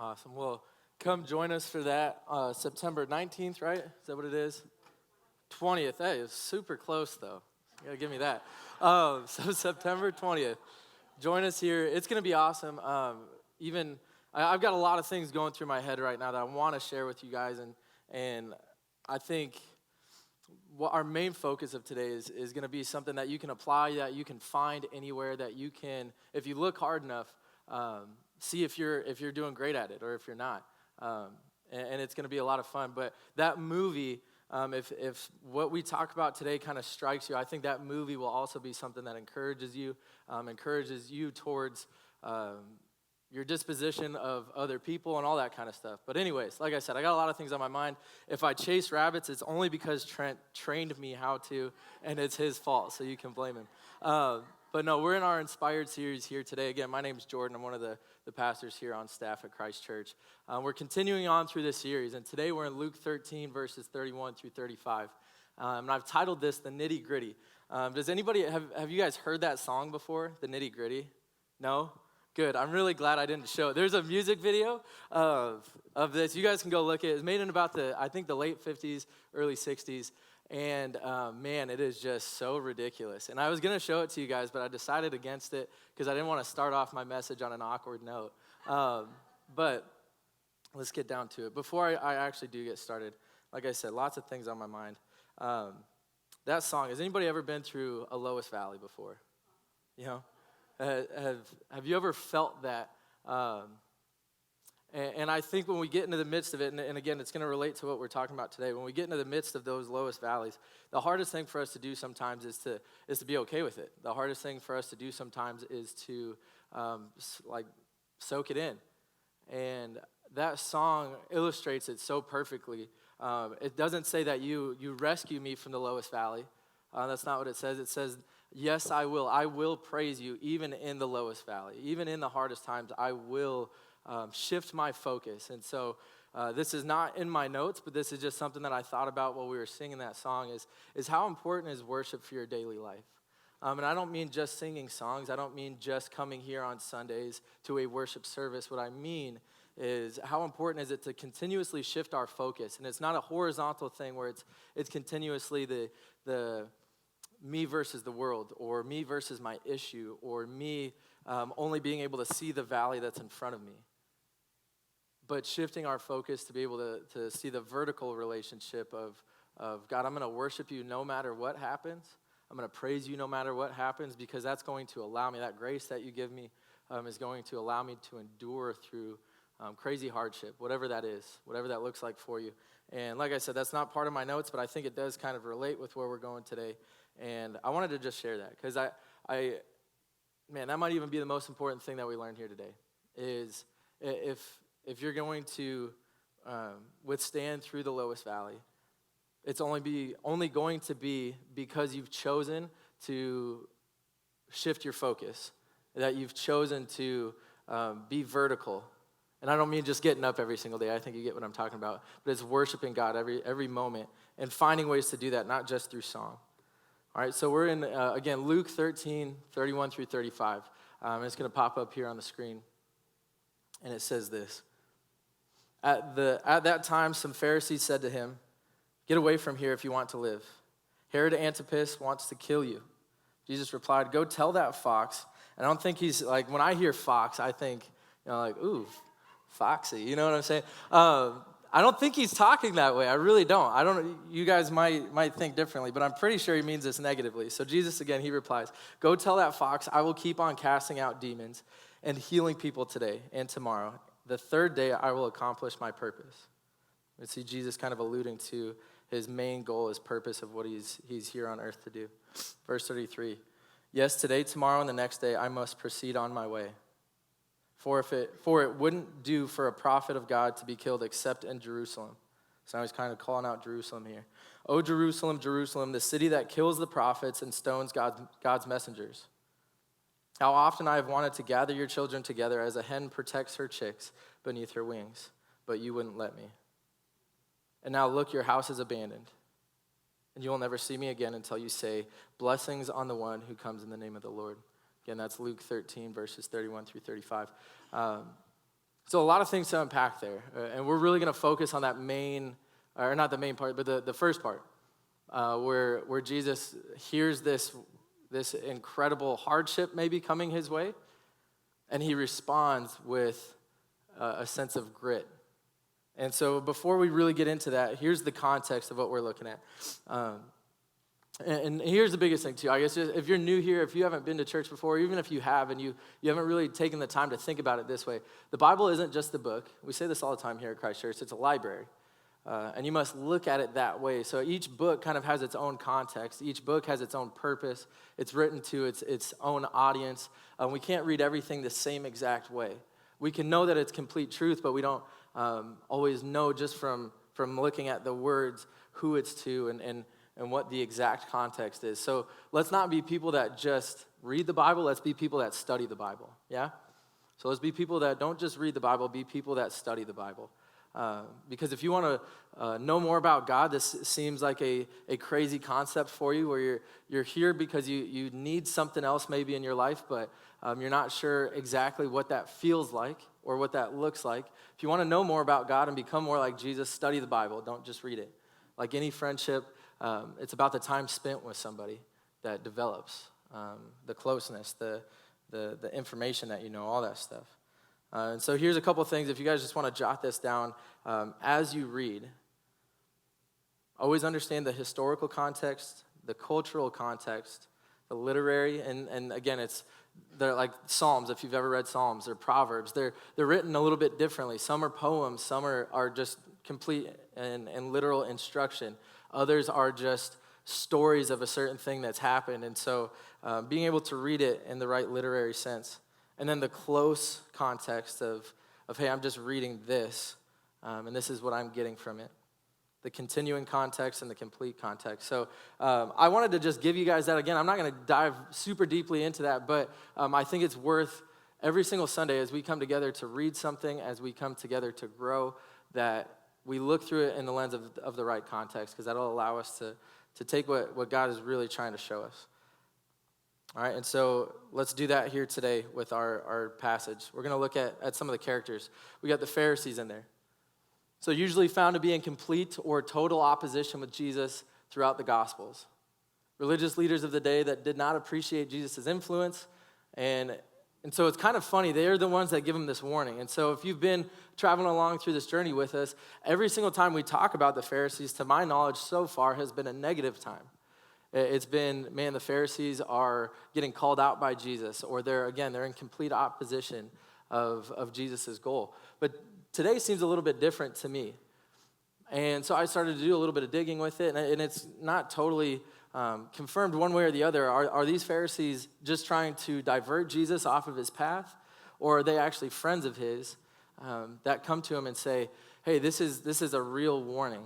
Awesome. Well, come join us for that September 19th, right? Is that what it is? 20th. Hey, it's super close, though. You got to give me that. So September 20th. Join us here. It's going to be awesome. I've got a lot of things going through my head right now that I want to share with you guys, and I think what our main focus of today is going to be something that you can apply, that you can find anywhere, that you can, if you look hard enough, see if you're doing great at it or if you're not. And it's going to be a lot of fun. But that movie, if what we talk about today kind of strikes you, I think that movie will also be something that encourages you towards your disposition of other people and all that kind of stuff. But anyways, like I said, I got a lot of things on my mind. If I chase rabbits, it's only because Trent trained me how to, and it's his fault, so you can blame him. But no, we're in our Inspired series here today. Again, my name's Jordan. I'm one of the pastors here on staff at Christ Church. We're continuing on through this series, and today we're in Luke 13, verses 31 through 35. And I've titled this, The Nitty Gritty. Does anybody, have you guys heard that song before, The Nitty Gritty? No? Good. I'm really glad I didn't show it. There's a music video of this. You guys can go look at it. It's made in about the late 50s, early 60s. And man, it is just so ridiculous. And I was going to show it to you guys, but I decided against it because I didn't want to start off my message on an awkward note. But let's get down to it. Before I actually do get started, like I said, lots of things on my mind. That song, has anybody ever been through a Lois Valley before? You know? Have you ever felt that? And I think when we get into the midst of it, and again, it's going to relate to what we're talking about today. When we get into the midst of those lowest valleys, the hardest thing for us to do sometimes is to be okay with it. The hardest thing for us to do sometimes is to soak it in. And that song illustrates it so perfectly. It doesn't say that you rescue me from the lowest valley. That's not what it says. It says, yes, I will. I will praise you even in the lowest valley. Even in the hardest times, I will shift my focus. And so this is not in my notes, but this is just something that I thought about while we were singing that song is how important is worship for your daily life. And I don't mean just singing songs. I don't mean just coming here on Sundays to a worship service. What I mean is how important is it to continuously shift our focus. And it's not a horizontal thing where it's continuously the me versus the world, or me versus my issue, or me only being able to see the valley that's in front of me. But shifting our focus to be able to see the vertical relationship of God, I'm going to worship you no matter what happens. I'm going to praise you no matter what happens, because that's going to allow me, that grace that you give me is going to allow me to endure through crazy hardship, whatever that is, whatever that looks like for you. And like I said, that's not part of my notes, but I think it does kind of relate with where we're going today. And I wanted to just share that because man, that might even be the most important thing that we learned here today is if you're going to withstand through the lowest valley, it's only going to be because you've chosen to shift your focus, that you've chosen to be vertical. And I don't mean just getting up every single day. I think you get what I'm talking about. But it's worshiping God every moment and finding ways to do that, not just through song. All right, so we're in, again, Luke 13, 31 through 35. It's going to pop up here on the screen. And it says this. At that time, some Pharisees said to him, "Get away from here if you want to live. Herod Antipas wants to kill you." Jesus replied, "Go tell that fox." And I don't think he's, like, when I hear fox, I think, ooh, foxy. You know what I'm saying? I don't think he's talking that way. I really don't. You guys might think differently, but I'm pretty sure he means this negatively. So Jesus, again, he replies, "Go tell that fox, I will keep on casting out demons and healing people today and tomorrow. The third day I will accomplish my purpose." We see Jesus kind of alluding to his main goal, his purpose of what he's here on earth to do. Verse 33, "Yes, today, tomorrow, and the next day I must proceed on my way. For it wouldn't do for a prophet of God to be killed except in Jerusalem." So now he's kind of calling out Jerusalem here. "O Jerusalem, Jerusalem, the city that kills the prophets and stones God's messengers. How often I have wanted to gather your children together as a hen protects her chicks beneath her wings, but you wouldn't let me. And now look, your house is abandoned, and you will never see me again until you say, 'Blessings on the one who comes in the name of the Lord.'" Again, that's Luke 13, verses 31 through 35. So a lot of things to unpack there, and we're really going to focus on that main, or not the main part, but the first part, where Jesus hears this incredible hardship maybe coming his way, and he responds with a sense of grit. And so before we really get into that, here's the context of what we're looking at. And here's the biggest thing, too. I guess if you're new here, if you haven't been to church before, even if you have and you haven't really taken the time to think about it this way, the Bible isn't just a book. We say this all the time here at Christ Church. It's a library. And you must look at it that way. So each book kind of has its own context. Each book has its own purpose. It's written to its own audience. We can't read everything the same exact way. We can know that it's complete truth, but we don't always know just from looking at the words who it's to and what the exact context is. So let's not be people that just read the Bible. Let's be people that study the Bible, yeah? So let's be people that don't just read the Bible, be people that study the Bible. Because if you want to know more about God, this seems like a crazy concept for you, where you're here because you need something else maybe in your life, but you're not sure exactly what that feels like or what that looks like. If you want to know more about God and become more like Jesus, study the Bible. Don't just read it. Like any friendship, it's about the time spent with somebody that develops the closeness, the information that you know, all that stuff. And so here's a couple things. If you guys just want to jot this down as you read, always understand the historical context, the cultural context, the literary, and again, they're like Psalms. If you've ever read Psalms or Proverbs, they're written a little bit differently. Some are poems, some are just complete and literal instruction. Others are just stories of a certain thing that's happened. And so being able to read it in the right literary sense. And then the close context of hey, I'm just reading this, and this is what I'm getting from it. The continuing context and the complete context. So I wanted to just give you guys that again. I'm not going to dive super deeply into that, but I think it's worth every single Sunday as we come together to read something, as we come together to grow, that we look through it in the lens of the right context, because that'll allow us to take what God is really trying to show us. All right, and so let's do that here today with our passage. We're going to look at some of the characters. We got the Pharisees in there. So usually found to be in complete or total opposition with Jesus throughout the Gospels. Religious leaders of the day that did not appreciate Jesus' influence. And so it's kind of funny. They're the ones that give him this warning. And so if you've been traveling along through this journey with us, every single time we talk about the Pharisees, to my knowledge so far, has been a negative time. It's been, man, the Pharisees are getting called out by Jesus, or they're in complete opposition of Jesus' goal. But today seems a little bit different to me. And so I started to do a little bit of digging with it, and it's not totally confirmed one way or the other. Are these Pharisees just trying to divert Jesus off of his path, or are they actually friends of his that come to him and say, hey, this is a real warning.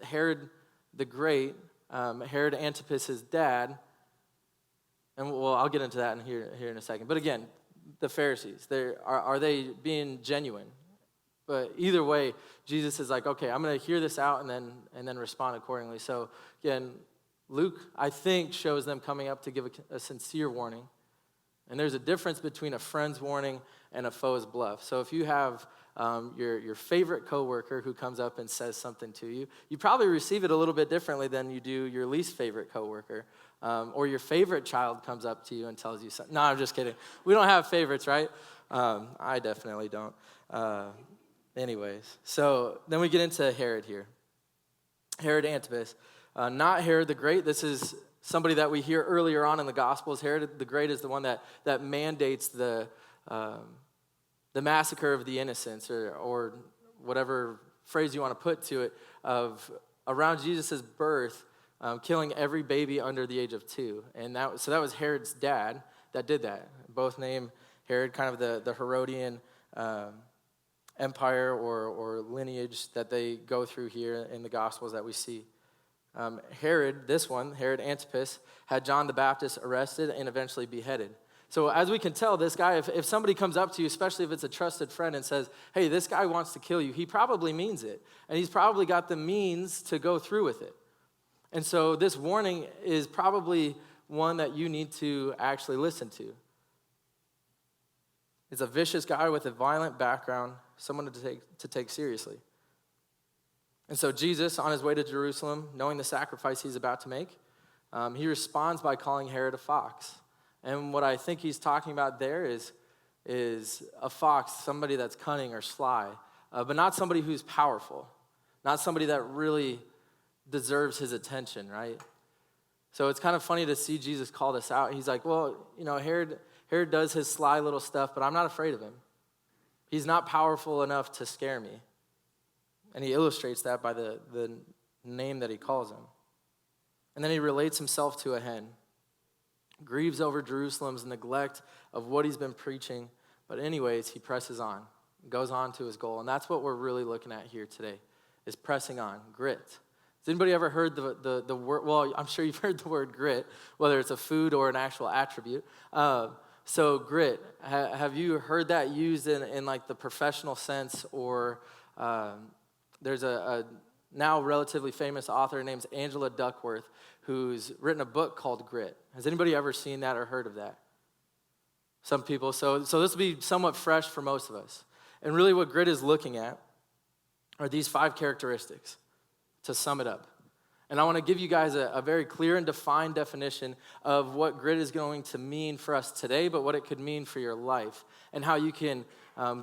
Herod the Great, Herod Antipas' dad, and I'll get into that here in a second. But again, the Pharisees, are they being genuine? But either way, Jesus is like, okay, I'm going to hear this out and then respond accordingly. So again, Luke, I think, shows them coming up to give a sincere warning. And there's a difference between a friend's warning and a foe's bluff. So if you have your favorite coworker who comes up and says something to you, you probably receive it a little bit differently than you do your least favorite coworker. Or your favorite child comes up to you and tells you something. No, I'm just kidding. We don't have favorites, right? I definitely don't. Anyways, so then we get into Herod here. Herod Antipas, not Herod the Great. This is somebody that we hear earlier on in the Gospels. Herod the Great is the one that mandates the massacre of the innocents, or whatever phrase you want to put to it, of around Jesus' birth, killing every baby under the age of 2. And that was Herod's dad that did that. Both named Herod, kind of the Herodian empire or lineage that they go through here in the Gospels that we see. Herod Antipas, had John the Baptist arrested and eventually beheaded. So as we can tell, this guy, if somebody comes up to you, especially if it's a trusted friend, and says, hey, this guy wants to kill you, he probably means it. And he's probably got the means to go through with it. And so this warning is probably one that you need to actually listen to. It's a vicious guy with a violent background, someone to take seriously. And so Jesus, on his way to Jerusalem, knowing the sacrifice he's about to make, he responds by calling Herod a fox. And what I think he's talking about there is a fox, somebody that's cunning or sly, but not somebody who's powerful, not somebody that really deserves his attention, right? So it's kind of funny to see Jesus call this out. He's like, well, Herod does his sly little stuff, but I'm not afraid of him. He's not powerful enough to scare me. And he illustrates that by the name that he calls him. And then he relates himself to a hen, grieves over Jerusalem's neglect of what he's been preaching. But anyways, he presses on, goes on to his goal. And that's what we're really looking at here today, is pressing on, grit. Has anybody ever heard the word? Well, I'm sure you've heard the word grit, whether it's a food or an actual attribute. So grit, have you heard that used in like the professional sense? Or there's a now relatively famous author named Angela Duckworth who's written a book called Grit. Has anybody ever seen that or heard of that? Some people. So this will be somewhat fresh for most of us. And really what grit is looking at are these 5 characteristics, to sum it up. And I want to give you guys a very clear and defined definition of what grit is going to mean for us today, but what it could mean for your life, and how you can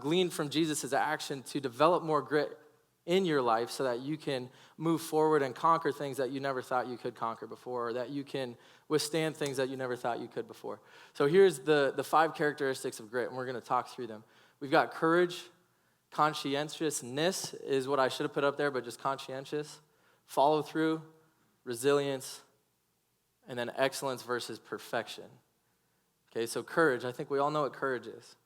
glean from Jesus' action to develop more grit in your life so that you can move forward and conquer things that you never thought you could conquer before, or that you can withstand things that you never thought you could before. So here's the 5 characteristics of grit, and we're going to talk through them. We've got courage. Conscientiousness is what I should have put up there, but just conscientious. Follow through, resilience, and then excellence versus perfection. Okay, so courage, I think we all know what courage is.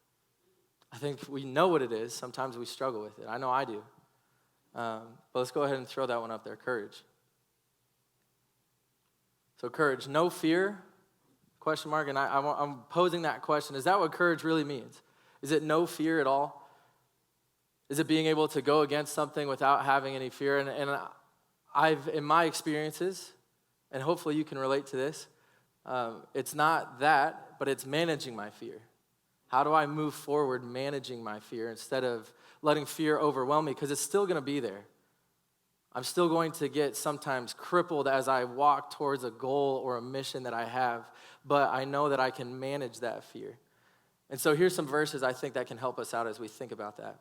I think we know what it is. Sometimes we struggle with it. I know I do. But let's go ahead and throw that one up there, courage. So courage, no fear, question mark, and I'm posing that question. Is that what courage really means? Is it no fear at all? Is it being able to go against something without having any fear? And I've, in my experiences, and hopefully you can relate to this, it's not that, but it's managing my fear. How do I move forward managing my fear instead of letting fear overwhelm me? Because it's still going to be there. I'm still going to get sometimes crippled as I walk towards a goal or a mission that I have, but I know that I can manage that fear. And so here's some verses I think that can help us out as we think about that.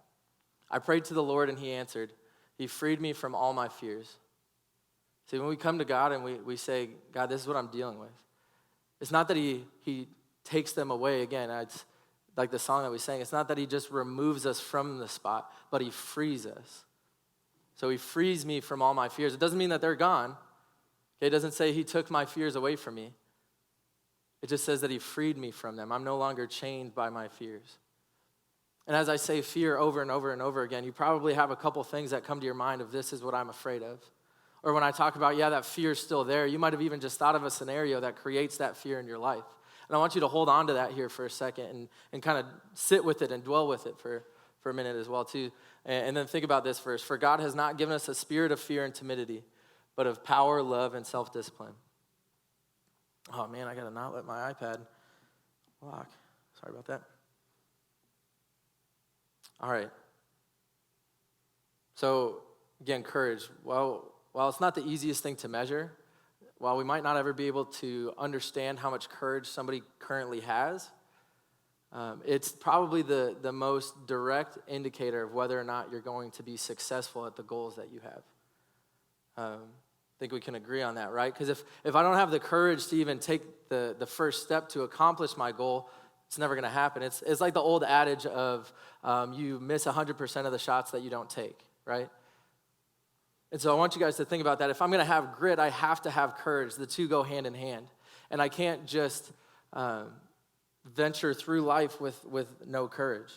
I prayed to the Lord and he answered. He freed me from all my fears. See, when we come to God and we say, God, this is what I'm dealing with, it's not that he takes them away. Again, it's like the song that we sang. It's not that he just removes us from the spot, but he frees us. So he frees me from all my fears. It doesn't mean that they're gone. Okay, it doesn't say he took my fears away from me. It just says that he freed me from them. I'm no longer chained by my fears. And as I say fear over and over and over again, you probably have a couple things that come to your mind of this is what I'm afraid of. Or when I talk about, that fear is still there, you might have even just thought of a scenario that creates that fear in your life. And I want you to hold on to that here for a second and kind of sit with it and dwell with it for a minute as well too. And then think about this verse. For God has not given us a spirit of fear and timidity, but of power, love, and self-discipline. Oh man, I got to not let my iPad lock. Sorry about that. All right. So again, courage. Well, while it's not the easiest thing to measure, while we might not ever be able to understand how much courage somebody currently has, it's probably the most direct indicator of whether or not you're going to be successful at the goals that you have. I think we can agree on that, right? Because if I don't have the courage to even take the first step to accomplish my goal, it's never going to happen. It's like the old adage of you miss 100% of the shots that you don't take, right? And so I want you guys to think about that. If I'm going to have grit, I have to have courage. The two go hand in hand. And I can't just venture through life with no courage.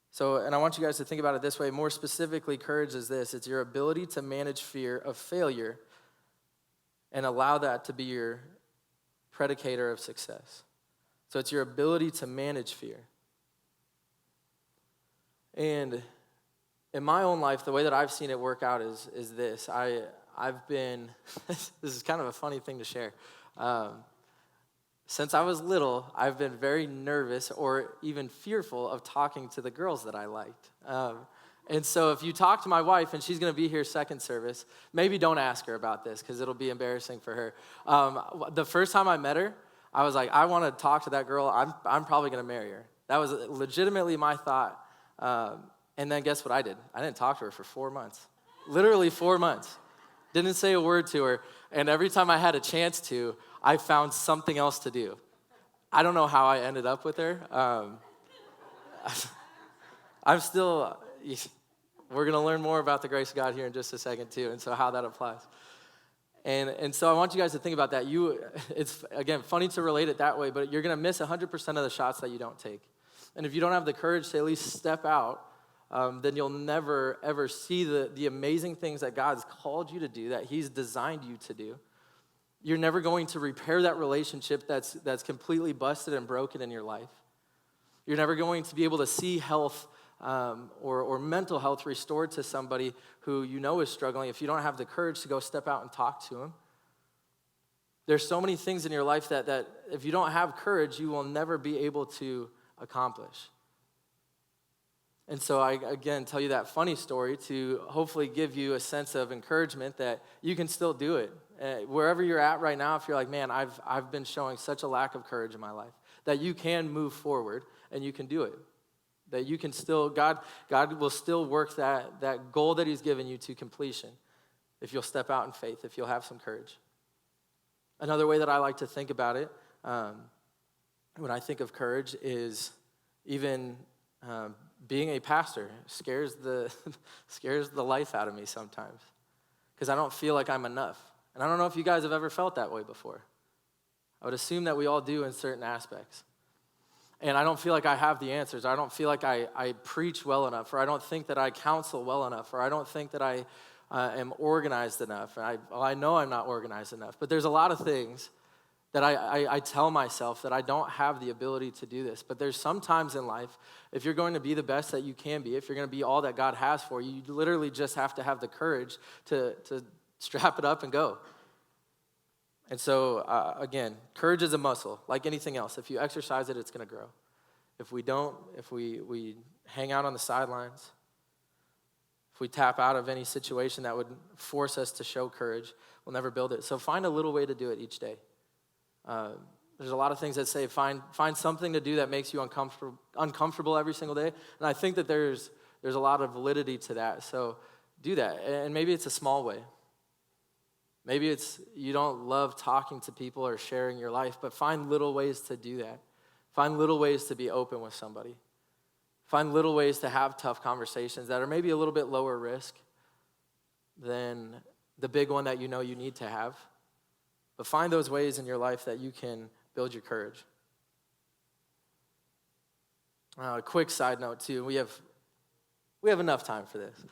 So, and I want you guys to think about it this way. More specifically, courage is this. It's your ability to manage fear of failure and allow that to be your predicator of success. So it's your ability to manage fear. And in my own life, the way that I've seen it work out is this. I've been, this is kind of a funny thing to share. since I was little, I've been very nervous or even fearful of talking to the girls that I liked. And so if you talk to my wife, and she's going to be here second service, maybe don't ask her about this because it'll be embarrassing for her. The first time I met her, I was like, I want to talk to that girl. I'm probably going to marry her. That was legitimately my thought. And then guess what I did? I didn't talk to her for 4 months. Literally 4 months. Didn't say a word to her. And every time I had a chance to, I found something else to do. I don't know how I ended up with her. I'm still, we're going to learn more about the grace of God here in just a second too, and so how that applies. And so I want you guys to think about that. It's, again, funny to relate it that way, but you're going to miss 100% of the shots that you don't take. And if you don't have the courage to at least step out, then you'll never, ever see the amazing things that God's called you to do, that he's designed you to do. You're never going to repair that relationship that's completely busted and broken in your life. You're never going to be able to see health or mental health restored to somebody who you know is struggling if you don't have the courage to go step out and talk to them. There's so many things in your life that if you don't have courage, you will never be able to accomplish. And so I, again, tell you that funny story to hopefully give you a sense of encouragement that you can still do it. Wherever you're at right now, if you're like, man, I've been showing such a lack of courage in my life, that you can move forward and you can do it. That you can still, God will still work that goal that he's given you to completion if you'll step out in faith, if you'll have some courage. Another way that I like to think about it when I think of courage is even being a pastor scares the life out of me sometimes because I don't feel like I'm enough. And I don't know if you guys have ever felt that way before. I would assume that we all do in certain aspects. And I don't feel like I have the answers. I don't feel like I preach well enough, or I don't think that I counsel well enough, or I don't think that I am organized enough. And I know I'm not organized enough. But there's a lot of things that I tell myself that I don't have the ability to do this. But there's some times in life, if you're going to be the best that you can be, if you're going to be all that God has for you, you literally just have to have the courage to strap it up and go. And so, again, courage is a muscle, like anything else. If you exercise it, it's going to grow. If we don't, if we hang out on the sidelines, if we tap out of any situation that would force us to show courage, we'll never build it. So find a little way to do it each day. There's a lot of things that say find something to do that makes you uncomfortable every single day. And I think that there's a lot of validity to that. So do that. And maybe it's a small way. Maybe it's you don't love talking to people or sharing your life, but find little ways to do that. Find little ways to be open with somebody. Find little ways to have tough conversations that are maybe a little bit lower risk than the big one that you know you need to have. But find those ways in your life that you can build your courage. A quick side note too, we have enough time for this.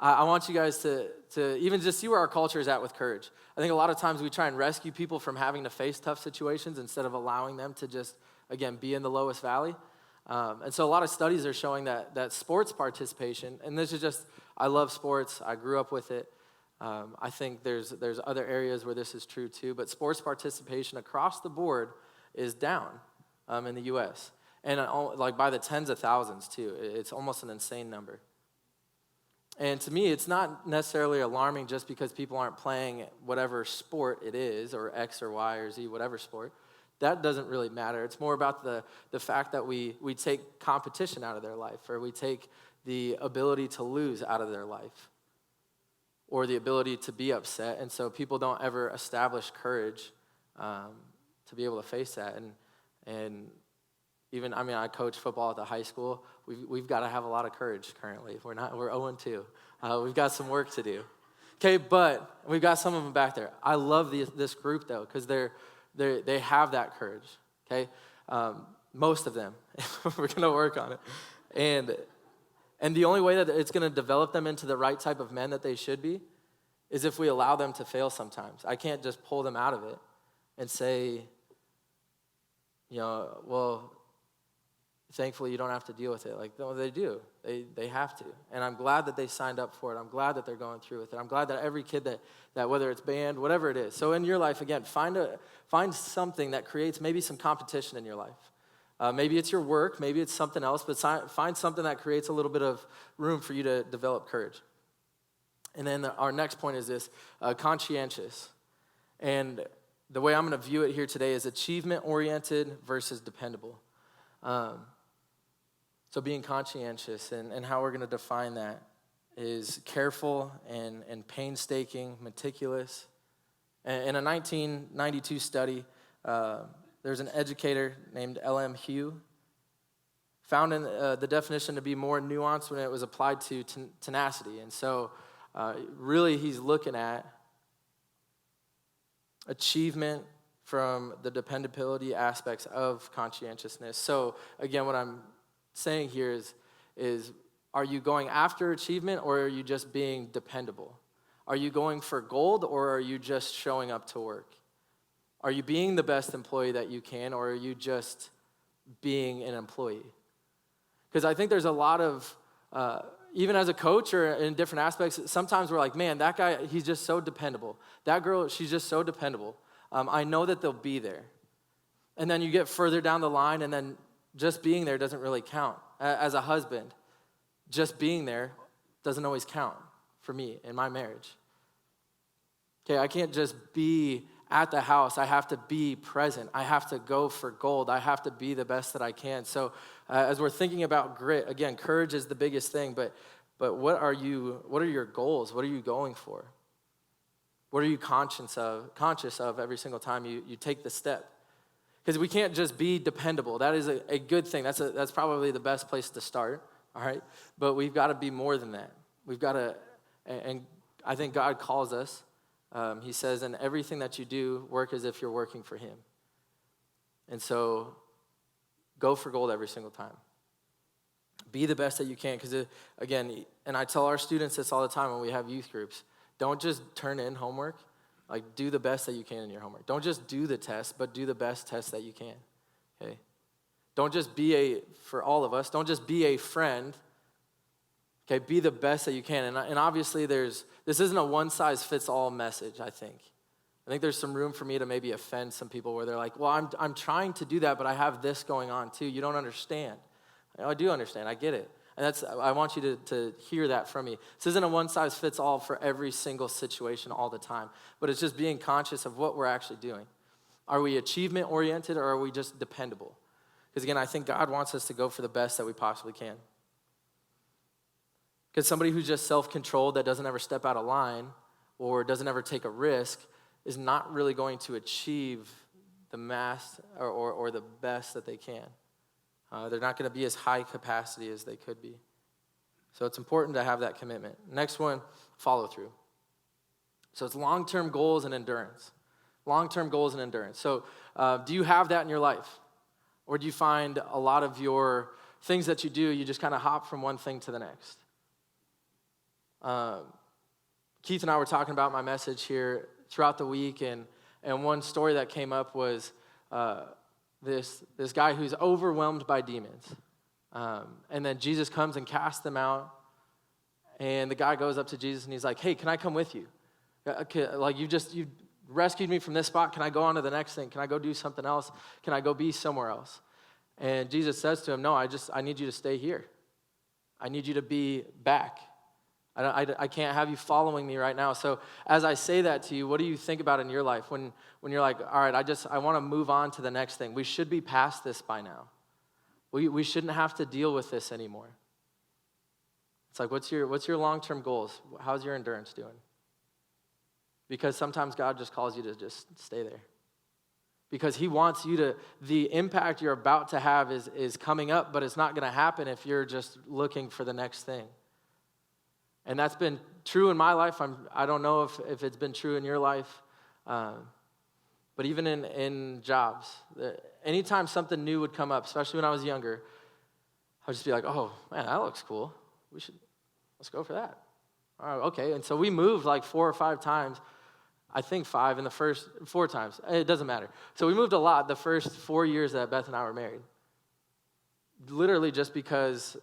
I want you guys to even just see where our culture is at with courage. I think a lot of times we try and rescue people from having to face tough situations instead of allowing them to just, again, be in the lowest valley. And so a lot of studies are showing that sports participation, and this is just, I love sports, I grew up with it. I think there's other areas where this is true too, but sports participation across the board is down in the U.S. And like by the tens of thousands too. It's almost an insane number. And to me, it's not necessarily alarming just because people aren't playing whatever sport it is, or X or Y or Z, whatever sport. That doesn't really matter. It's more about the fact that we take competition out of their life, or we take the ability to lose out of their life, or the ability to be upset. And so people don't ever establish courage to be able to face that. And even, I coach football at the high school. We've got to have a lot of courage currently. We're 0-2. We've got some work to do. Okay, but we've got some of them back there. I love this group though, because they have that courage. Okay, most of them. We're gonna work on it, and the only way that it's gonna develop them into the right type of men that they should be is if we allow them to fail sometimes. I can't just pull them out of it and say, well, thankfully you don't have to deal with it. Like, no, they do. They have to. And I'm glad that they signed up for it. I'm glad that they're going through with it. I'm glad that every kid that whether it's band, whatever it is. So in your life, again, find something that creates maybe some competition in your life. Maybe it's your work, maybe it's something else, but find something that creates a little bit of room for you to develop courage. And then our next point is this, conscientious. And the way I'm going to view it here today is achievement-oriented versus dependable. So being conscientious and how we're going to define that is careful and painstaking, meticulous. In a 1992 study, there's an educator named L.M. Hugh, found in the definition to be more nuanced when it was applied to tenacity. And so really he's looking at achievement from the dependability aspects of conscientiousness. So again, what I'm saying here is are you going after achievement or are you just being dependable? Are you going for gold or are you just showing up to work? Are you being the best employee that you can or are you just being an employee? Because I think there's a lot of, even as a coach or in different aspects, sometimes we're like, man, that guy, he's just so dependable. That girl, she's just so dependable. I know that they'll be there. And then you get further down the line and then just being there doesn't really count. As a husband, just being there doesn't always count for me in my marriage. Okay, I can't just be at the house. I have to be present. I have to go for gold. I have to be the best that I can. So as we're thinking about grit, again, courage is the biggest thing, but what are your goals? What are you going for? What are you conscious of every single time you take the step? Because we can't just be dependable. That is a good thing. That's probably the best place to start, all right? But we've got to be more than that. We've got to, and I think God calls us. He says, in everything that you do, work as if you're working for him. And so go for gold every single time. Be the best that you can. Because again, and I tell our students this all the time when we have youth groups, don't just turn in homework. Like, do the best that you can in your homework. Don't just do the test, but do the best test that you can, okay? Don't just for all of us, don't just be a friend, okay? Be the best that you can. And obviously this isn't a one-size-fits-all message, I think. I think there's some room for me to maybe offend some people where they're like, well, I'm trying to do that, but I have this going on too. You don't understand. I do understand. I get it. And I want you to hear that from me. This isn't a one-size-fits-all for every single situation all the time, but it's just being conscious of what we're actually doing. Are we achievement-oriented or are we just dependable? Because again, I think God wants us to go for the best that we possibly can. Because somebody who's just self-controlled, that doesn't ever step out of line or doesn't ever take a risk is not really going to achieve the mass or the best that they can. They're not going to be as high capacity as they could be. So it's important to have that commitment. Next one, follow through. So it's long-term goals and endurance. Long-term goals and endurance. So do you have that in your life? Or do you find a lot of your things that you do, you just kind of hop from one thing to the next? Keith and I were talking about my message here throughout the week, and one story that came up was this guy who's overwhelmed by demons. And then Jesus comes and casts them out, and the guy goes up to Jesus and he's like, hey, can I come with you? Like you rescued me from this spot. Can I go on to the next thing? Can I go do something else? Can I go be somewhere else? And Jesus says to him, no, I need you to stay here. I need you to be back. I can't have you following me right now. So as I say that to you, what do you think about in your life when you're like, all right, I want to move on to the next thing. We should be past this by now. We shouldn't have to deal with this anymore. It's like, what's your long-term goals? How's your endurance doing? Because sometimes God just calls you to just stay there. Because he wants you to, the impact you're about to have is coming up, but it's not going to happen if you're just looking for the next thing. And that's been true in my life. I don't know if it's been true in your life. But even in jobs, anytime something new would come up, especially when I was younger, I would just be like, oh, man, that looks cool. Let's go for that. All right, okay. And so we moved like 4 or 5 times. I think 5 in the first 4 times. It doesn't matter. So we moved a lot the first 4 years that Beth and I were married. literally just because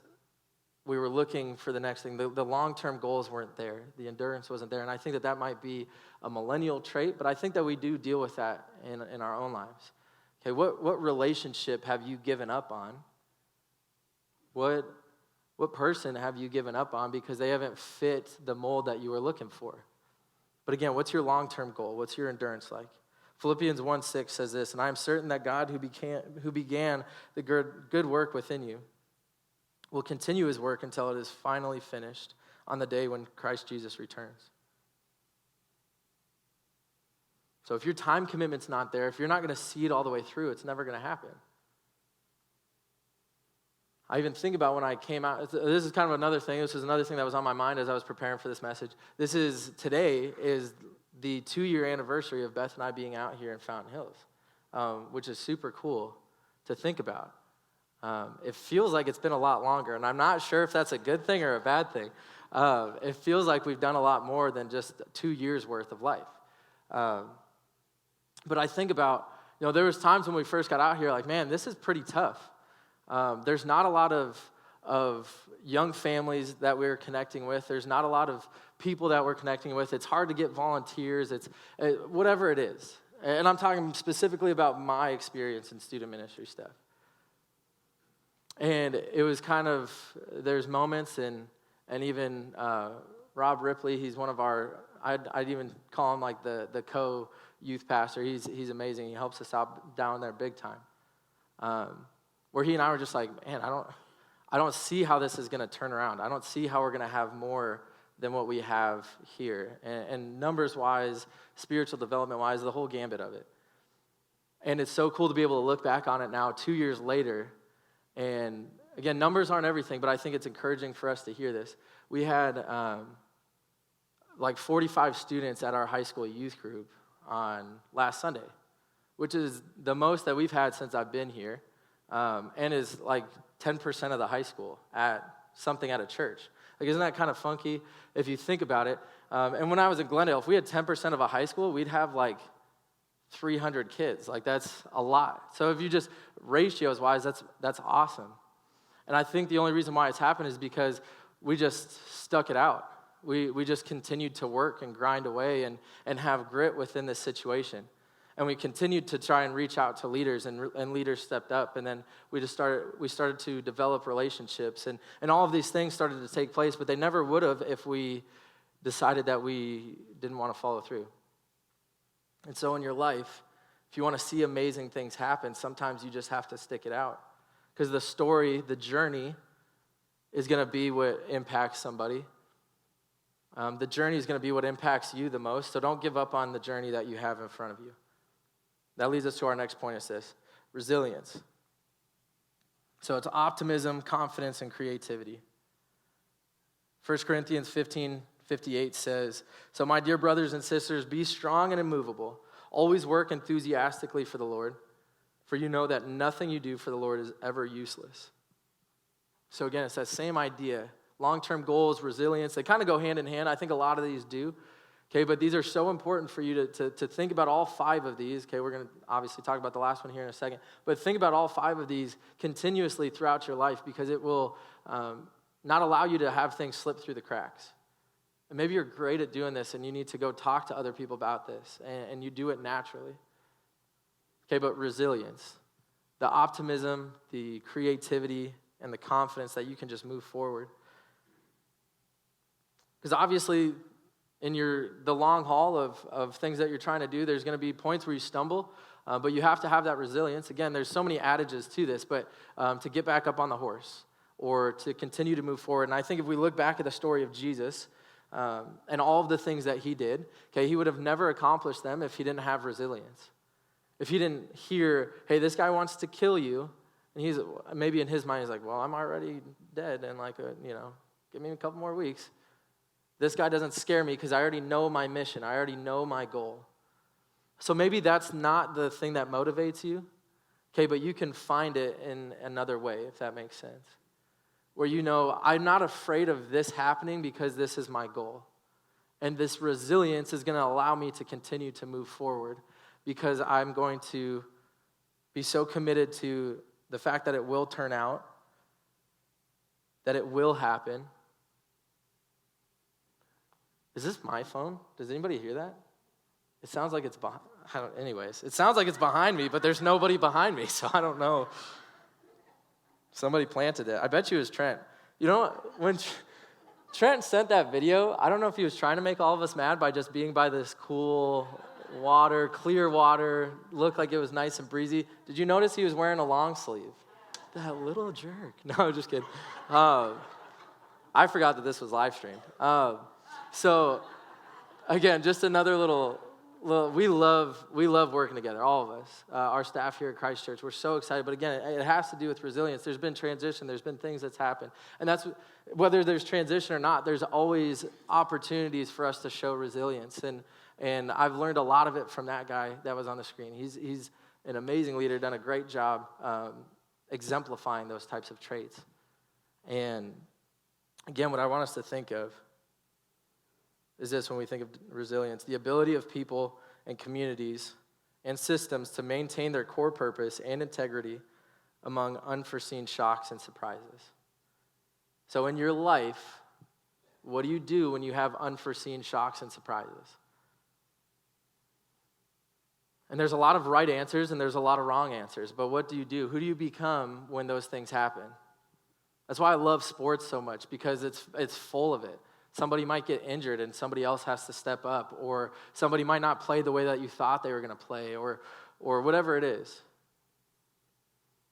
we were looking for the next thing. The long-term goals weren't there. The endurance wasn't there. And I think that might be a millennial trait, but I think that we do deal with that in our own lives. Okay, what relationship have you given up on? What person have you given up on because they haven't fit the mold that you were looking for? But again, what's your long-term goal? What's your endurance like? Philippians 1:6 says this, and I am certain that God who began the good work within you will continue his work until it is finally finished on the day when Christ Jesus returns. So if your time commitment's not there, if you're not going to see it all the way through, it's never going to happen. I even think about when I came out, this is kind of another thing, this is another thing that was on my mind as I was preparing for this message. Today is the 2-year anniversary of Beth and I being out here in Fountain Hills, which is super cool to think about. It feels like it's been a lot longer, and I'm not sure if that's a good thing or a bad thing. It feels like we've done a lot more than just 2 years worth of life. But I think about, there was times when we first got out here, like, man, this is pretty tough. There's not a lot of young families that we're connecting with. There's not a lot of people that we're connecting with. It's hard to get volunteers. Whatever it is. And I'm talking specifically about my experience in student ministry stuff. And it was kind of, there's moments, and even Rob Ripley, he's one of our, I'd even call him like the co-youth pastor. He's amazing. He helps us out down there big time. Where he and I were just like, man, I don't see how this is going to turn around. I don't see how we're going to have more than what we have here. And numbers-wise, spiritual development-wise, the whole gambit of it. And it's so cool to be able to look back on it now 2 years later. And again, numbers aren't everything, but I think it's encouraging for us to hear this. We had like 45 students at our high school youth group on last Sunday, which is the most that we've had since I've been here, and is like 10% of the high school at something at a church. Like, isn't that kind of funky if you think about it? And when I was in Glendale, if we had 10% of a high school, we'd have like 300 kids. Like, that's a lot. So if you just ratios-wise, that's awesome. And I think the only reason why it's happened is because we just stuck it out. We just continued to work and grind away and have grit within this situation. And we continued to try and reach out to leaders, and leaders stepped up. And then we started to develop relationships. And all of these things started to take place, but they never would have if we decided that we didn't want to follow through. And so in your life, if you want to see amazing things happen, sometimes you just have to stick it out. Because the story, the journey, is going to be what impacts somebody. The journey is going to be what impacts you the most. So don't give up on the journey that you have in front of you. That leads us to our next point, is this: resilience. So it's optimism, confidence, and creativity. 1 Corinthians 15:58 says, "So my dear brothers and sisters, be strong and immovable. Always work enthusiastically for the Lord, for you know that nothing you do for the Lord is ever useless." So again, it's that same idea. Long-term goals, resilience, they kind of go hand in hand. I think a lot of these do. Okay, but these are so important for you to think about all 5 of these. Okay, we're going to obviously talk about the last one here in a second. But think about all 5 of these continuously throughout your life, because it will not allow you to have things slip through the cracks. And maybe you're great at doing this and you need to go talk to other people about this, and you do it naturally. Okay, but resilience, the optimism, the creativity, and the confidence that you can just move forward. Because obviously, in the long haul of things that you're trying to do, there's going to be points where you stumble, but you have to have that resilience. Again, there's so many adages to this, but to get back up on the horse or to continue to move forward. And I think if we look back at the story of Jesus and all of the things that he did, okay, he would have never accomplished them if he didn't have resilience. If he didn't hear, hey, this guy wants to kill you, and he's maybe in his mind, he's like, well, I'm already dead, and give me a couple more weeks. This guy doesn't scare me because I already know my mission. I already know my goal. So maybe that's not the thing that motivates you, okay, but you can find it in another way, if that makes sense. Where I'm not afraid of this happening because this is my goal. And this resilience is going to allow me to continue to move forward because I'm going to be so committed to the fact that it will turn out, that it will happen. Is this my phone? Does anybody hear that? It sounds like it's behind. It sounds like it's behind me, but there's nobody behind me, so I don't know. Somebody planted it. I bet you it was Trent. You know, when Trent sent that video, I don't know if he was trying to make all of us mad by just being by this cool water, clear water, looked like it was nice and breezy. Did you notice he was wearing a long sleeve? That little jerk. No, I'm just kidding. I forgot that this was live streamed. So, again, just another little, we love working together, all of us. Our staff here at Christ Church, we're so excited. But again, it has to do with resilience. There's been transition. There's been things that's happened. And that's, whether there's transition or not, there's always opportunities for us to show resilience. And I've learned a lot of it from that guy that was on the screen. He's an amazing leader, done a great job exemplifying those types of traits. And again, what I want us to think of is this when we think of resilience: the ability of people and communities and systems to maintain their core purpose and integrity among unforeseen shocks and surprises. So in your life, what do you do when you have unforeseen shocks and surprises? And there's a lot of right answers and there's a lot of wrong answers, but what do you do? Who do you become when those things happen? That's why I love sports so much, because it's full of it. Somebody might get injured and somebody else has to step up, or somebody might not play the way that you thought they were going to play, or whatever it is.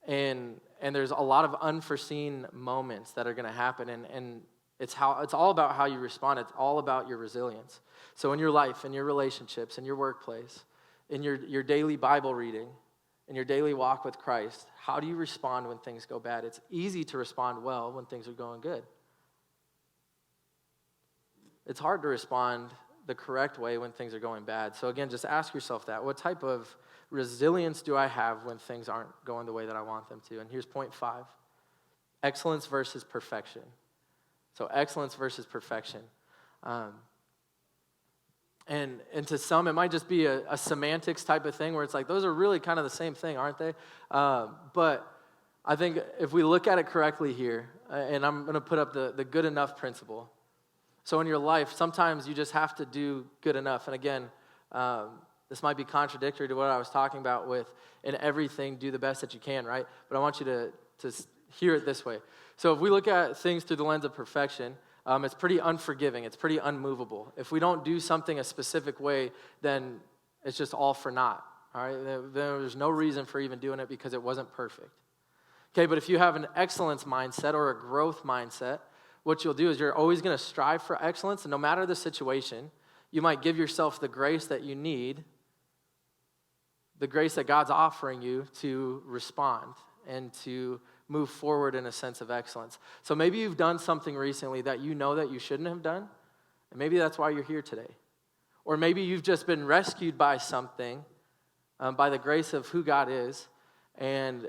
And there's a lot of unforeseen moments that are going to happen, and it's all about how you respond. It's all about your resilience. So in your life, in your relationships, in your workplace, in your daily Bible reading, in your daily walk with Christ, how do you respond when things go bad? It's easy to respond well when things are going good. It's hard to respond the correct way when things are going bad. So again, just ask yourself that. What type of resilience do I have when things aren't going the way that I want them to? And here's point 5. Excellence versus perfection. So excellence versus perfection. And to some, it might just be a semantics type of thing where it's like, those are really kind of the same thing, aren't they? But I think if we look at it correctly here, and I'm going to put up the good enough principle. So in your life, sometimes you just have to do good enough. And again, this might be contradictory to what I was talking about with in everything, do the best that you can, right? But I want you to hear it this way. So if we look at things through the lens of perfection, it's pretty unforgiving. It's pretty unmovable. If we don't do something a specific way, then it's just all for naught, all right? There's no reason for even doing it because it wasn't perfect. Okay, but if you have an excellence mindset or a growth mindset, what you'll do is you're always going to strive for excellence, and no matter the situation, you might give yourself the grace that you need, the grace that God's offering you to respond and to move forward in a sense of excellence. So maybe you've done something recently that you know that you shouldn't have done, and maybe that's why you're here today. Or maybe you've just been rescued by something, by the grace of who God is, and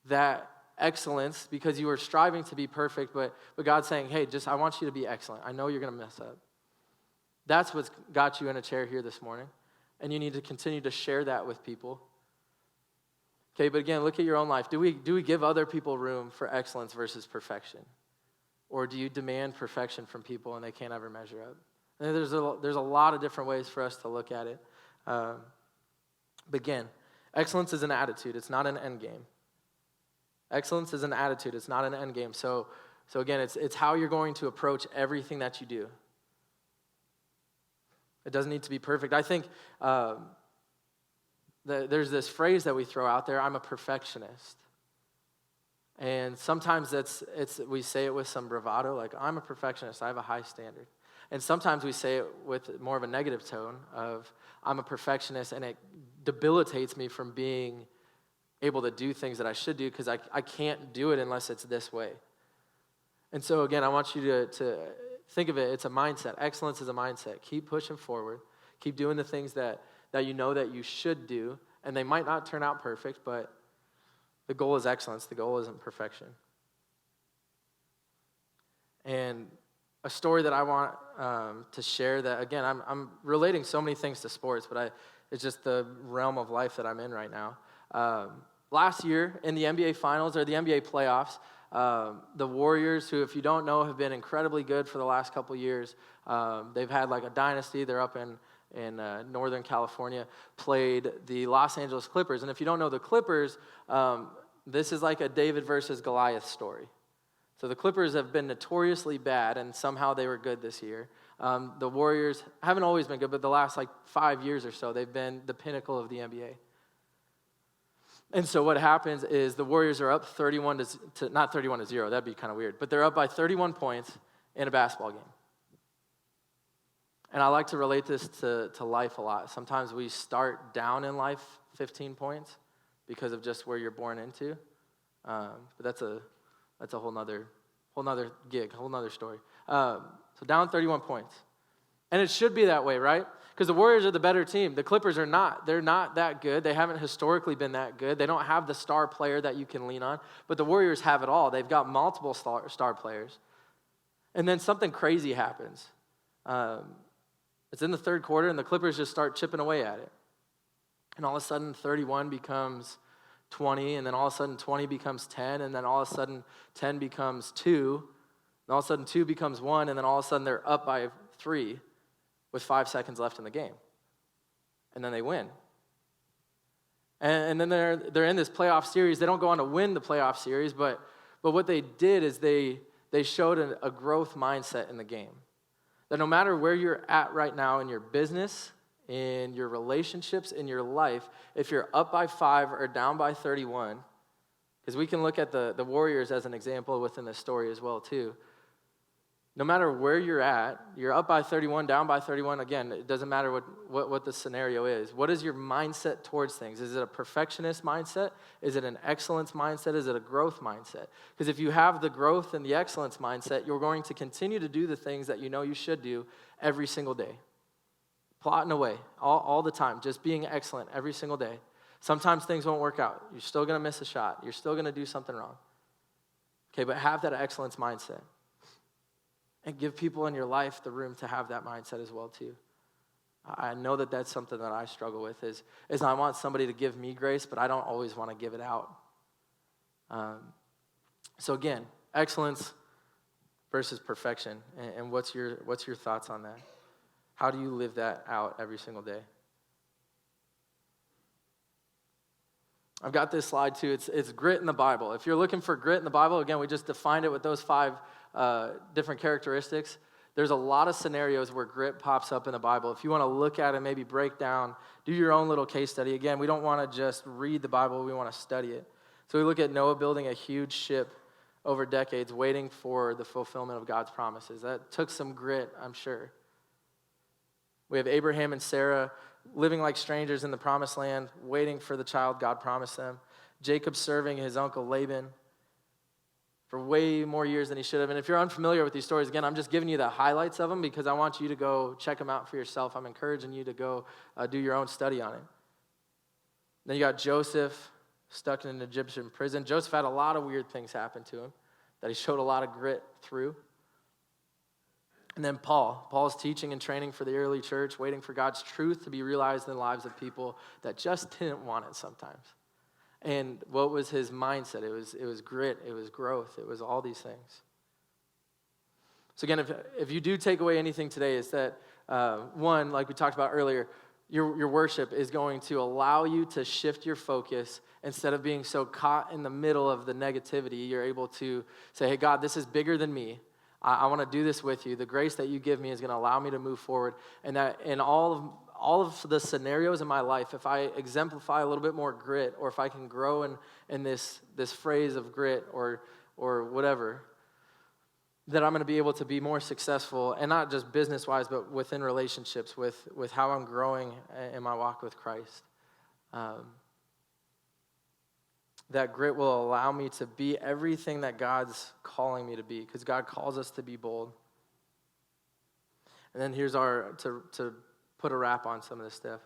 that excellence, because you were striving to be perfect, but God's saying, hey, I want you to be excellent. I know you're going to mess up. That's what's got you in a chair here this morning, and you need to continue to share that with people. Okay, but again, look at your own life. Do we give other people room for excellence versus perfection? Or do you demand perfection from people and they can't ever measure up? And there's a lot of different ways for us to look at it. But again, excellence is an attitude. It's not an end game. Excellence is an attitude. It's not an end game. So again, it's how you're going to approach everything that you do. It doesn't need to be perfect. I think there's this phrase that we throw out there, I'm a perfectionist. And sometimes we say it with some bravado, like, I'm a perfectionist, I have a high standard. And sometimes we say it with more of a negative tone of, I'm a perfectionist, and it debilitates me from being able to do things that I should do because I can't do it unless it's this way. And so again, I want you to think of it, it's a mindset. Excellence is a mindset. Keep pushing forward. Keep doing the things that you know that you should do, and they might not turn out perfect, but the goal is excellence. The goal isn't perfection. And a story that I want to share that, again, I'm relating so many things to sports, but it's just the realm of life that I'm in right now. Last year in the NBA Finals or the NBA playoffs, The Warriors, who, if you don't know, have been incredibly good for the last couple years. They've had like a dynasty. They're up in Northern California, played the Los Angeles Clippers. And if you don't know the Clippers, this is like a David versus Goliath story. So the Clippers have been notoriously bad, and somehow they were good this year. The Warriors haven't always been good, but the last like 5 years or so, they've been the pinnacle of the NBA. And so what happens is the Warriors are up 31 to not 31-0, that'd be kind of weird, but they're up by 31 points in a basketball game. And I like to relate this to life a lot. Sometimes we start down in life 15 points because of just where you're born into. But that's a whole nother gig, whole nother story. So down 31 points. And it should be that way, right? Because the Warriors are the better team. The Clippers are not. They're not that good. They haven't historically been that good. They don't have the star player that you can lean on. But the Warriors have it all. They've got multiple star players. And then something crazy happens. It's in the third quarter, and the Clippers just start chipping away at it. And all of a sudden, 31 becomes 20, and then all of a sudden, 20 becomes 10, and then all of a sudden, 10 becomes 2, and all of a sudden, 2 becomes 1, and then all of a sudden, they're up by 3 with 5 seconds left in the game. And then they win. And then they're in this playoff series. They don't go on to win the playoff series, but what they did is they showed a growth mindset in the game. That no matter where you're at right now in your business, in your relationships, in your life, if you're up by 5 or down by 31, because we can look at the Warriors as an example within this story as well too. No matter where you're at, you're up by 31, down by 31, again, it doesn't matter what the scenario is. What is your mindset towards things? Is it a perfectionist mindset? Is it an excellence mindset? Is it a growth mindset? Because if you have the growth and the excellence mindset, you're going to continue to do the things that you know you should do every single day. Plotting away all the time, just being excellent every single day. Sometimes things won't work out. You're still going to miss a shot. You're still going to do something wrong. Okay, but have that excellence mindset. And give people in your life the room to have that mindset as well too. I know that that's something that I struggle with is I want somebody to give me grace, but I don't always want to give it out. So again, excellence versus perfection. And what's your thoughts on that? How do you live that out every single day? I've got this slide too. It's grit in the Bible. If you're looking for grit in the Bible, again, we just defined it with those 5 different characteristics. There's a lot of scenarios where grit pops up in the Bible. If you want to look at it, maybe break down, do your own little case study. Again, we don't want to just read the Bible, we want to study it. So we look at Noah building a huge ship over decades, waiting for the fulfillment of God's promises. That took some grit, I'm sure. We have Abraham and Sarah living like strangers in the promised land, waiting for the child God promised them. Jacob serving his uncle Laban for way more years than he should have. And if you're unfamiliar with these stories, again, I'm just giving you the highlights of them because I want you to go check them out for yourself. I'm encouraging you to go do your own study on it. Then you got Joseph stuck in an Egyptian prison. Joseph had a lot of weird things happen to him that he showed a lot of grit through. And then Paul's teaching and training for the early church, waiting for God's truth to be realized in the lives of people that just didn't want it sometimes. And what was his mindset? It was grit, it was growth, it was all these things. So again, if you do take away anything today, is that one, like we talked about earlier, your worship is going to allow you to shift your focus. Instead of being so caught in the middle of the negativity, you're able to say, hey, God, this is bigger than me. I want to do this with you. The grace that you give me is going to allow me to move forward. And that in all of the scenarios in my life, if I exemplify a little bit more grit, or if I can grow in this phrase of grit or whatever, that I'm going to be able to be more successful, and not just business-wise, but within relationships, with how I'm growing in my walk with Christ. That grit will allow me to be everything that God's calling me to be, because God calls us to be bold. And then here's to put a wrap on some of this stuff.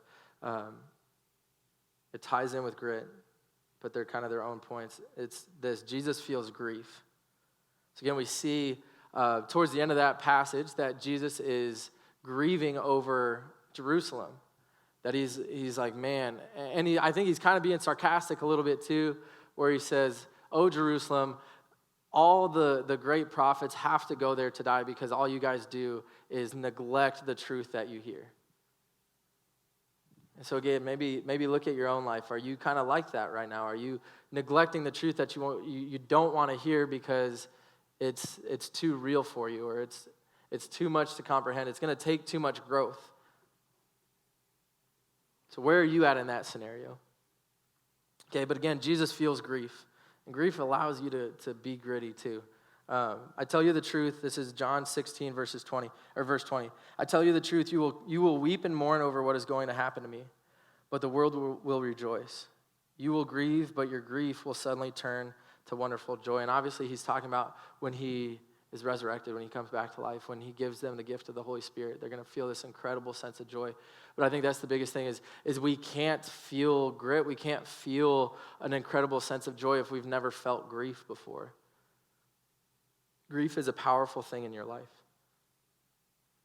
It ties in with grit, but they're kind of their own points. It's this: Jesus feels grief. So again, we see towards the end of that passage that Jesus is grieving over Jerusalem. That he's like, man, and I think he's kind of being sarcastic a little bit too, where he says, "Oh, Jerusalem, all the great prophets have to go there to die because all you guys do is neglect the truth that you hear. And so again, maybe look at your own life. Are you kind of like that right now? Are you neglecting the truth that you don't want to hear because it's too real for you, or it's too much to comprehend? It's going to take too much growth. So where are you at in that scenario? Okay, but again, Jesus feels grief. And grief allows you to be gritty too. I tell you the truth. This is John 16, verse 20. I tell you the truth. You will weep and mourn over what is going to happen to me, but the world will rejoice. You will grieve, but your grief will suddenly turn to wonderful joy. And obviously, he's talking about when he is resurrected, when he comes back to life, when he gives them the gift of the Holy Spirit. They're going to feel this incredible sense of joy. But I think that's the biggest thing is we can't feel grit. We can't feel an incredible sense of joy if we've never felt grief before. Grief is a powerful thing in your life.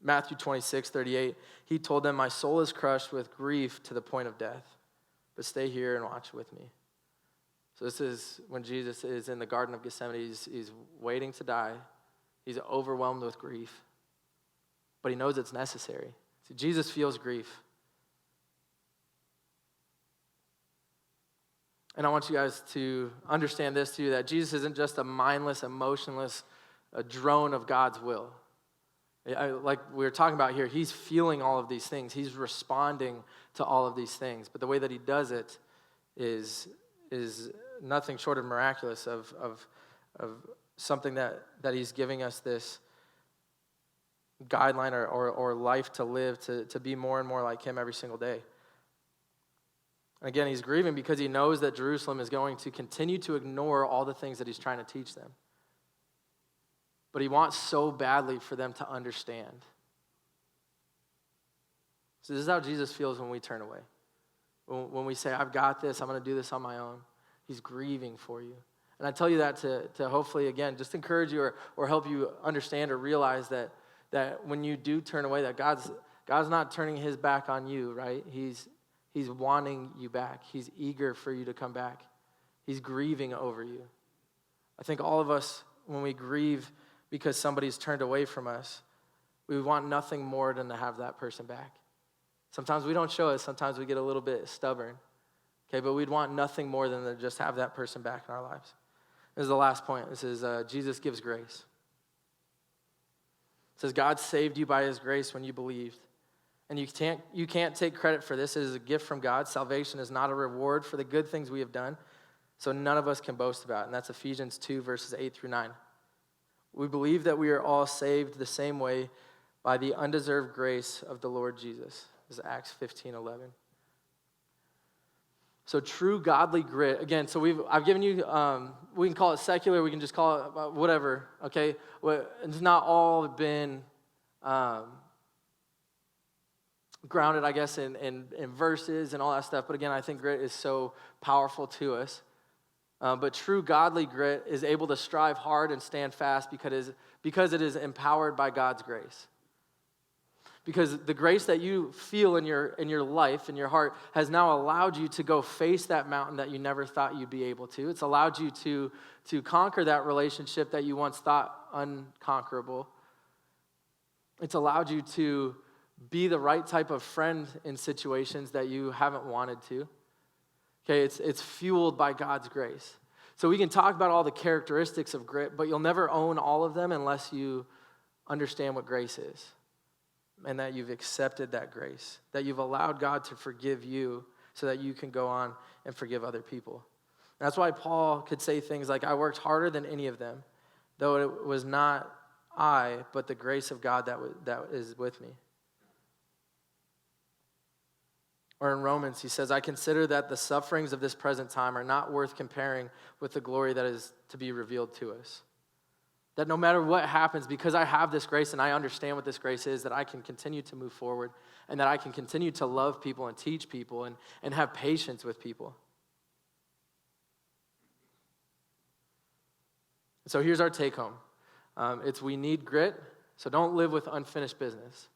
Matthew 26:38, he told them, my soul is crushed with grief to the point of death, but stay here and watch with me. So this is when Jesus is in the Garden of Gethsemane. He's waiting to die. He's overwhelmed with grief, but he knows it's necessary. See, Jesus feels grief. And I want you guys to understand this too, that Jesus isn't just a mindless, emotionless, a drone of God's will. Like we were talking about here, he's feeling all of these things. He's responding to all of these things. But the way that he does it is nothing short of miraculous, of something that he's giving us this guideline or life to live, to be more and more like him every single day. And again, he's grieving because he knows that Jerusalem is going to continue to ignore all the things that he's trying to teach them. But he wants so badly for them to understand. So this is how Jesus feels when we turn away. When we say, I've got this, I'm going to do this on my own. He's grieving for you. And I tell you that to hopefully, again, just encourage you or help you understand or realize that when you do turn away, that God's not turning his back on you, right? He's wanting you back. He's eager for you to come back. He's grieving over you. I think all of us, when we grieve because somebody's turned away from us, we want nothing more than to have that person back. Sometimes we don't show it. Sometimes we get a little bit stubborn. Okay, but we'd want nothing more than to just have that person back in our lives. This is the last point. This is Jesus gives grace. It says God saved you by his grace when you believed. And you can't take credit for this. It is a gift from God. Salvation is not a reward for the good things we have done, so none of us can boast about it. And that's Ephesians 2, verses 8 through 9. We believe that we are all saved the same way by the undeserved grace of the Lord Jesus. This is Acts 15:11. So true godly grit, again, so I've given you, we can call it secular, we can just call it whatever, okay? It's not all been grounded, I guess, in verses and all that stuff, but again, I think grit is so powerful to us. But true godly grit is able to strive hard and stand fast because it is empowered by God's grace. Because the grace that you feel in your life, in your heart, has now allowed you to go face that mountain that you never thought you'd be able to. It's allowed you to conquer that relationship that you once thought unconquerable. It's allowed you to be the right type of friend in situations that you haven't wanted to. Okay, it's fueled by God's grace. So we can talk about all the characteristics of grit, but you'll never own all of them unless you understand what grace is and that you've accepted that grace, that you've allowed God to forgive you so that you can go on and forgive other people. And that's why Paul could say things like, I worked harder than any of them, though it was not I, but the grace of God that is with me. Or in Romans, he says, I consider that the sufferings of this present time are not worth comparing with the glory that is to be revealed to us. That no matter what happens, because I have this grace and I understand what this grace is, that I can continue to move forward and that I can continue to love people and teach people and have patience with people. So here's our take home. It's we need grit, so don't live with unfinished business.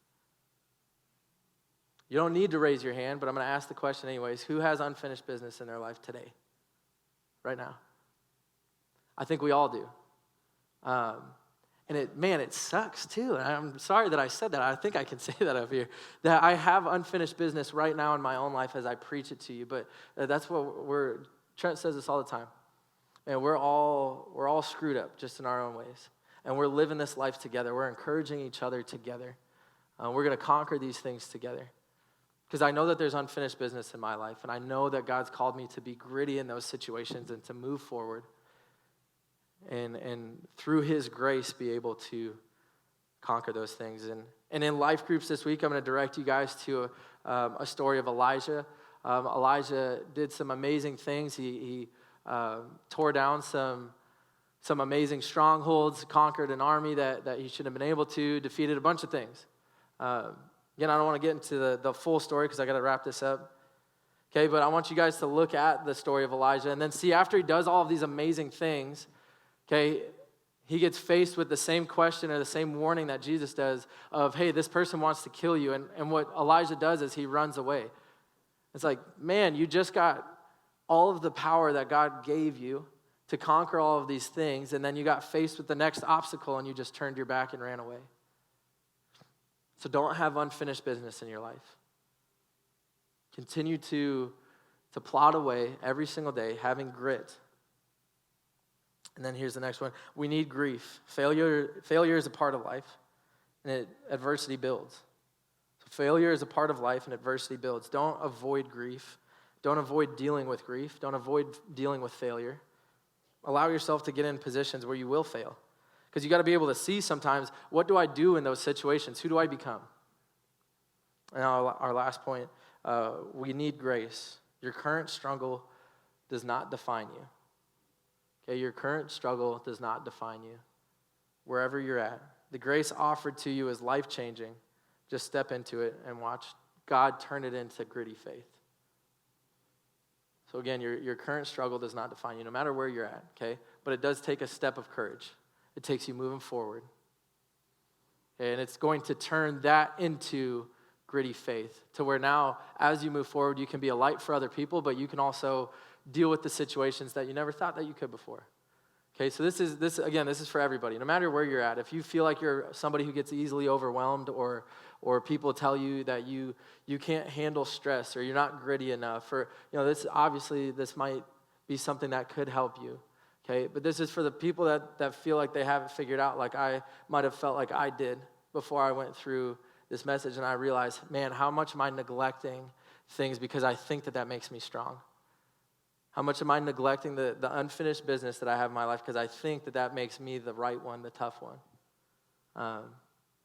You don't need to raise your hand, but I'm going to ask the question anyways. Who has unfinished business in their life today? Right now? I think we all do. And it sucks too. And I'm sorry that I said that. I think I can say that up here. That I have unfinished business right now in my own life as I preach it to you. But that's what Trent says this all the time. And we're all screwed up just in our own ways. And we're living this life together. We're encouraging each other together. We're going to conquer these things together. Because I know that there's unfinished business in my life. And I know that God's called me to be gritty in those situations and to move forward. And through his grace be able to conquer those things. And in life groups this week, I'm going to direct you guys to a story of Elijah. Elijah did some amazing things. He tore down some amazing strongholds, conquered an army that he shouldn't have been able to, defeated a bunch of things. Again, I don't want to get into the full story because I got to wrap this up. Okay, but I want you guys to look at the story of Elijah and then see after he does all of these amazing things, okay, he gets faced with the same question or the same warning that Jesus does of, hey, this person wants to kill you. And what Elijah does is he runs away. It's like, man, you just got all of the power that God gave you to conquer all of these things, and then you got faced with the next obstacle and you just turned your back and ran away. So don't have unfinished business in your life. Continue to plod away every single day, having grit. And then here's the next one. We need grief. Failure is a part of life, and adversity builds. So failure is a part of life, and adversity builds. Don't avoid grief. Don't avoid dealing with grief. Don't avoid dealing with failure. Allow yourself to get in positions where you will fail. Because you got to be able to see sometimes, what do I do in those situations? Who do I become? And our last point, we need grace. Your current struggle does not define you. Okay, your current struggle does not define you. Wherever you're at, the grace offered to you is life-changing. Just step into it and watch God turn it into gritty faith. So again, your current struggle does not define you, no matter where you're at, okay? But it does take a step of courage. It takes you moving forward. Okay? And it's going to turn that into gritty faith to where now, as you move forward, you can be a light for other people, but you can also deal with the situations that you never thought that you could before. Okay, so this is for everybody. No matter where you're at, if you feel like you're somebody who gets easily overwhelmed or people tell you that you can't handle stress or you're not gritty enough, or this might be something that could help you. Okay, but this is for the people that feel like they haven't figured out, like I might have felt like I did before I went through this message, and I realized, man, how much am I neglecting things because I think that makes me strong? How much am I neglecting the unfinished business that I have in my life because I think that makes me the right one, the tough one?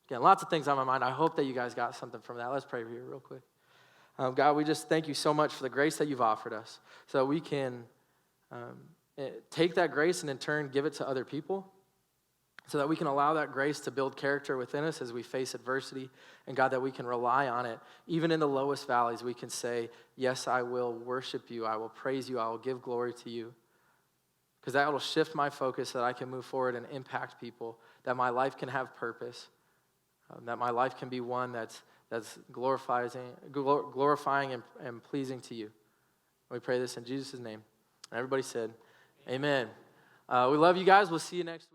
Again, lots of things on my mind. I hope that you guys got something from that. Let's pray here real quick. God, we just thank you so much for the grace that you've offered us so that we can take that grace and in turn give it to other people so that we can allow that grace to build character within us as we face adversity. And God, that we can rely on it. Even in the lowest valleys, we can say, yes, I will worship you. I will praise you. I will give glory to you. Because that will shift my focus so that I can move forward and impact people, that my life can have purpose, that my life can be one that's glorifying and pleasing to you. We pray this in Jesus' name. And everybody said, amen. We love you guys. We'll see you next week.